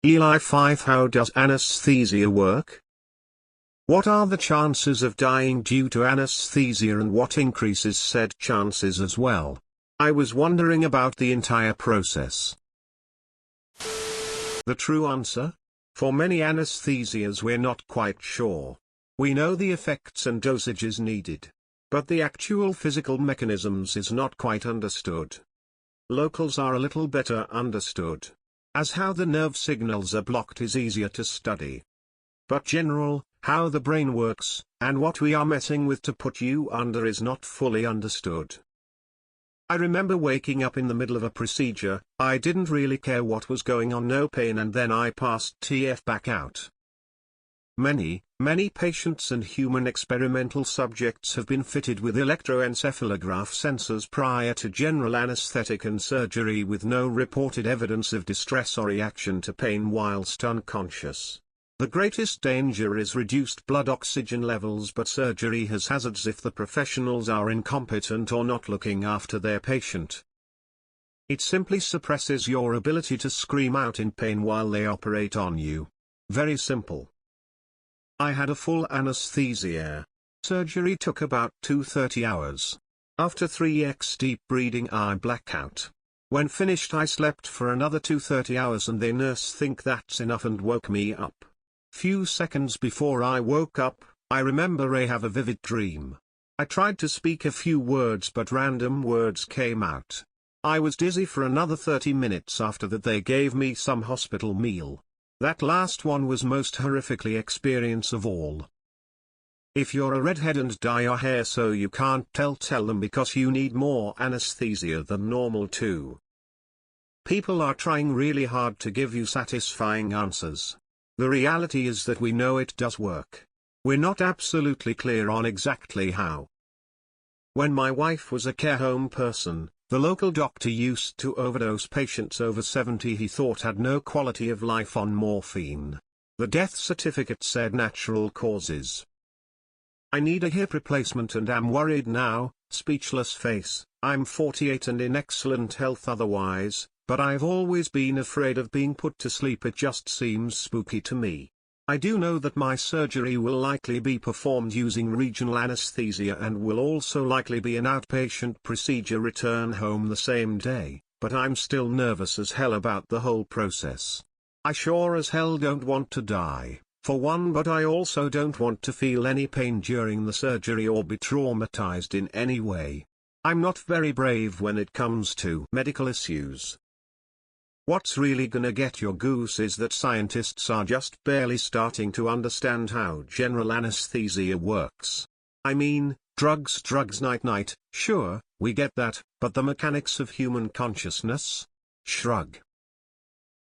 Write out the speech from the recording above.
ELI5. How does anesthesia work? What are the chances of dying due to anesthesia and what increases said chances as well? I was wondering about the entire process. The true answer? For many anesthesias we're not quite sure. We know the effects and dosages needed, but the actual physical mechanisms is not quite understood. Locals are a little better understood, as how the nerve signals are blocked is easier to study. But general, how the brain works, and what we are messing with to put you under is not fully understood. I remember waking up in the middle of a procedure, I didn't really care what was going on, no pain, and then I passed TF back out. Many patients and human experimental subjects have been fitted with electroencephalograph sensors prior to general anesthetic and surgery with no reported evidence of distress or reaction to pain whilst unconscious. The greatest danger is reduced blood oxygen levels, but surgery has hazards if the professionals are incompetent or not looking after their patient. It simply suppresses your ability to scream out in pain while they operate on you. Very simple. I had a full anesthesia. Surgery took about 2-3 hours. After 3x deep breathing I black out. When finished I slept for another 2-3 hours and the nurse think that's enough and woke me up. Few seconds before I woke up, I remember I have a vivid dream. I tried to speak a few words but random words came out. I was dizzy for another 30 minutes. After that they gave me some hospital meal. That last one was most horrifically experience of all. If you're a redhead and dye your hair so you can't tell them because you need more anesthesia than normal too. People are trying really hard to give you satisfying answers. The reality is that we know it does work. We're not absolutely clear on exactly how. When my wife was a care home person, the local doctor used to overdose patients over 70 he thought had no quality of life on morphine. The death certificate said natural causes. I need a hip replacement and am worried now, speechless face. I'm 48 and in excellent health otherwise, but I've always been afraid of being put to sleep. It just seems spooky to me. I do know that my surgery will likely be performed using regional anesthesia and will also likely be an outpatient procedure, return home the same day, but I'm still nervous as hell about the whole process. I sure as hell don't want to die, for one, but I also don't want to feel any pain during the surgery or be traumatized in any way. I'm not very brave when it comes to medical issues. What's really gonna get your goose is that scientists are just barely starting to understand how general anesthesia works. I mean, drugs night, sure, we get that, but the mechanics of human consciousness? Shrug.